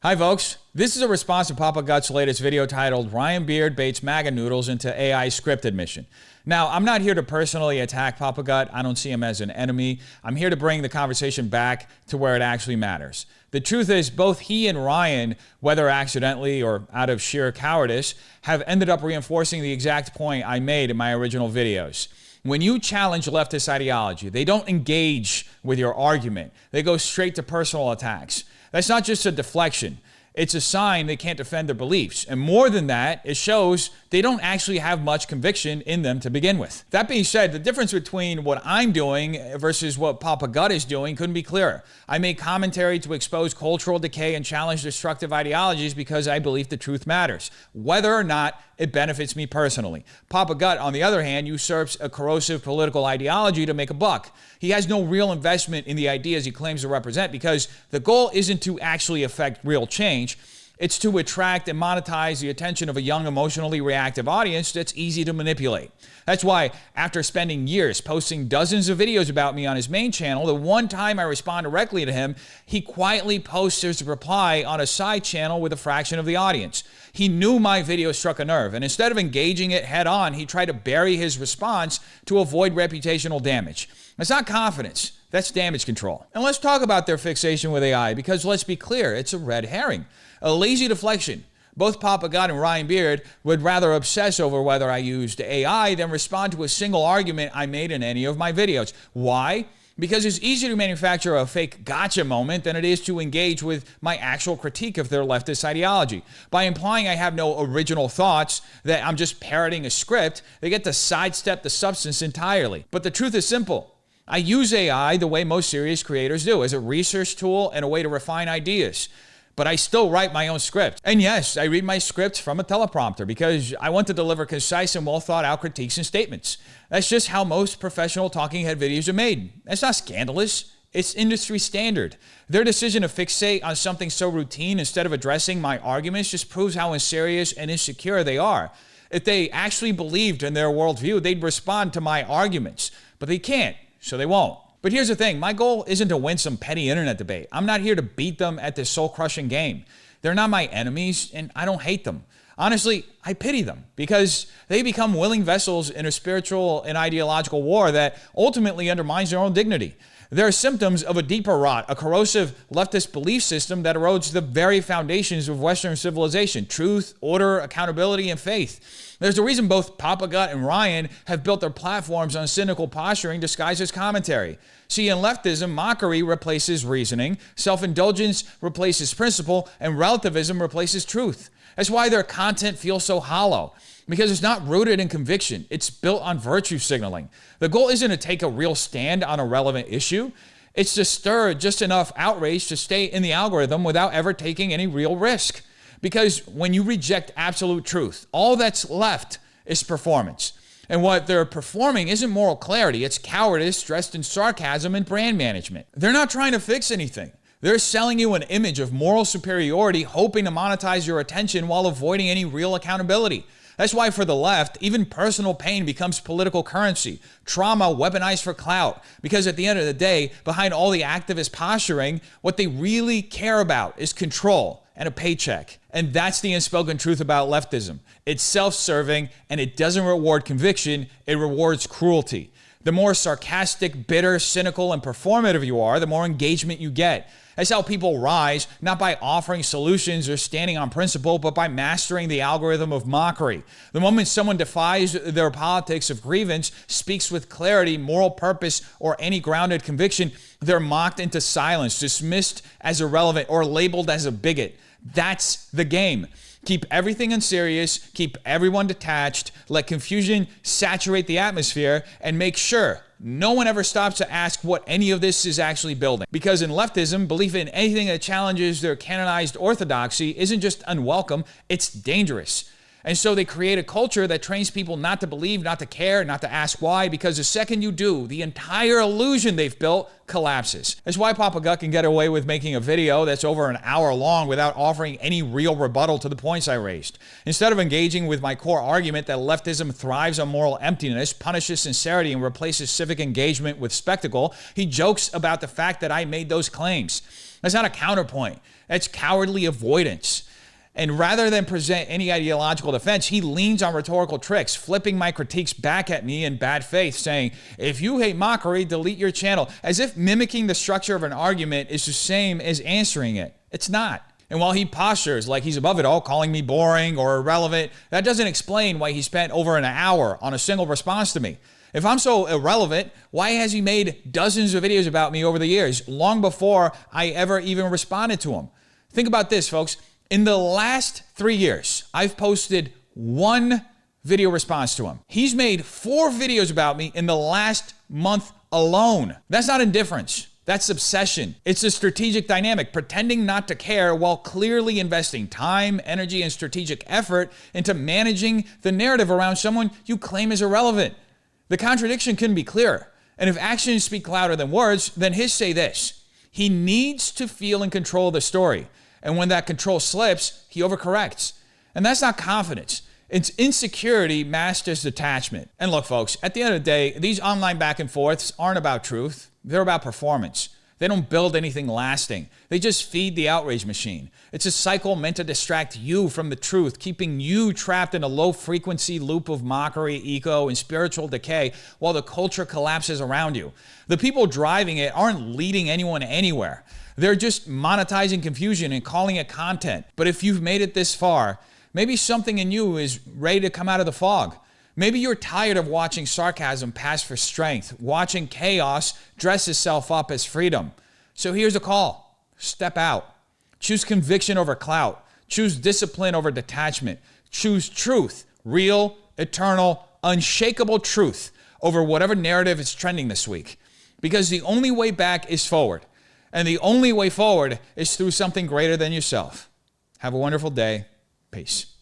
Hi folks, this is a response to Papa Gut's latest video titled Ryan Beard Baits MAGA Noodles into AI Script Admission. Now, I'm not here to personally attack Papa Gut. I don't see him as an enemy. I'm here to bring the conversation back to where it actually matters. The truth is, both he and Ryan, whether accidentally or out of sheer cowardice, have ended up reinforcing the exact point I made in my original videos. When you challenge leftist ideology, they don't engage with your argument. They go straight to personal attacks. That's not just a deflection. It's a sign they can't defend their beliefs. And more than that, it shows they don't actually have much conviction in them to begin with. That being said, the difference between what I'm doing versus what Papa Gut is doing couldn't be clearer. I make commentary to expose cultural decay and challenge destructive ideologies because I believe the truth matters, whether or not it benefits me personally. Papa Gut, on the other hand, usurps a corrosive political ideology to make a buck. He has no real investment in the ideas he claims to represent because the goal isn't to actually affect real change. It's to attract and monetize the attention of a young, emotionally reactive audience that's easy to manipulate. That's why, after spending years posting dozens of videos about me on his main channel, the one time I respond directly to him, he quietly posts his reply on a side channel with a fraction of the audience. He knew my video struck a nerve, and instead of engaging it head on, he tried to bury his response to avoid reputational damage. That's not confidence. That's damage control. And let's talk about their fixation with AI, because let's be clear, it's a red herring. A lazy deflection. Both Papa Gut and Ryan Beard would rather obsess over whether I used AI than respond to a single argument I made in any of my videos. Why? Because it's easier to manufacture a fake gotcha moment than it is to engage with my actual critique of their leftist ideology. By implying I have no original thoughts, that I'm just parroting a script, they get to sidestep the substance entirely. But the truth is simple. I use AI the way most serious creators do, as a research tool and a way to refine ideas. But I still write my own script. And yes, I read my script from a teleprompter because I want to deliver concise and well thought out critiques and statements. That's just how most professional talking head videos are made. That's not scandalous. It's industry standard. Their decision to fixate on something so routine instead of addressing my arguments just proves how unserious and insecure they are. If they actually believed in their worldview, they'd respond to my arguments. But they can't, so they won't. But here's the thing, my goal isn't to win some petty internet debate. I'm not here to beat them at this soul-crushing game. They're not my enemies, and I don't hate them. Honestly, I pity them because they become willing vessels in a spiritual and ideological war that ultimately undermines their own dignity. They're symptoms of a deeper rot, a corrosive leftist belief system that erodes the very foundations of Western civilization: truth, order, accountability, and faith. There's a reason both Papa Gut and Ryan have built their platforms on cynical posturing disguised as commentary. See, in leftism, mockery replaces reasoning, self-indulgence replaces principle, and relativism replaces truth. That's why their content feels so hollow, because it's not rooted in conviction. It's built on virtue signaling. The goal isn't to take a real stand on a relevant issue. It's to stir just enough outrage to stay in the algorithm without ever taking any real risk. Because when you reject absolute truth, all that's left is performance. And what they're performing isn't moral clarity, it's cowardice dressed in sarcasm and brand management. They're not trying to fix anything. They're selling you an image of moral superiority, hoping to monetize your attention while avoiding any real accountability. That's why for the left, even personal pain becomes political currency, trauma weaponized for clout. Because at the end of the day, behind all the activist posturing, what they really care about is control and a paycheck. And that's the unspoken truth about leftism. It's self-serving and it doesn't reward conviction, it rewards cruelty. The more sarcastic, bitter, cynical, and performative you are, the more engagement you get. That's how people rise, not by offering solutions or standing on principle, but by mastering the algorithm of mockery. The moment someone defies their politics of grievance, speaks with clarity, moral purpose, or any grounded conviction, they're mocked into silence, dismissed as irrelevant, or labeled as a bigot. That's the game. Keep everything unserious, keep everyone detached, let confusion saturate the atmosphere, and make sure no one ever stops to ask what any of this is actually building. Because in leftism, belief in anything that challenges their canonized orthodoxy isn't just unwelcome, it's dangerous. And so they create a culture that trains people not to believe, not to care, not to ask why, because the second you do, the entire illusion they've built collapses. That's why Papa Gut can get away with making a video that's over an hour long without offering any real rebuttal to the points I raised. Instead of engaging with my core argument that leftism thrives on moral emptiness, punishes sincerity, and replaces civic engagement with spectacle, he jokes about the fact that I made those claims. That's not a counterpoint. That's cowardly avoidance. And rather than present any ideological defense, he leans on rhetorical tricks, flipping my critiques back at me in bad faith, saying, if you hate mockery, delete your channel, as if mimicking the structure of an argument is the same as answering it. It's not. And while he postures like he's above it all, calling me boring or irrelevant, that doesn't explain why he spent over an hour on a single response to me. If I'm so irrelevant, why has he made dozens of videos about me over the years, long before I ever even responded to him? Think about this, folks. In the last 3 years, I've posted 1 video response to him. He's made 4 videos about me in the last month alone. That's not indifference. That's obsession. It's a strategic dynamic, pretending not to care while clearly investing time, energy, and strategic effort into managing the narrative around someone you claim is irrelevant. The contradiction couldn't be clearer. And if actions speak louder than words, then his say this: he needs to feel in control of the story. And when that control slips, he overcorrects. And that's not confidence. It's insecurity masked as detachment. And look, folks, at the end of the day, these online back and forths aren't about truth. They're about performance. They don't build anything lasting. They just feed the outrage machine. It's a cycle meant to distract you from the truth, keeping you trapped in a low-frequency loop of mockery, ego, and spiritual decay while the culture collapses around you. The people driving it aren't leading anyone anywhere. They're just monetizing confusion and calling it content. But if you've made it this far, maybe something in you is ready to come out of the fog. Maybe you're tired of watching sarcasm pass for strength, watching chaos dress itself up as freedom. So here's a call. Step out. Choose conviction over clout. Choose discipline over detachment. Choose truth, real, eternal, unshakable truth over whatever narrative is trending this week. Because the only way back is forward. And the only way forward is through something greater than yourself. Have a wonderful day. Peace.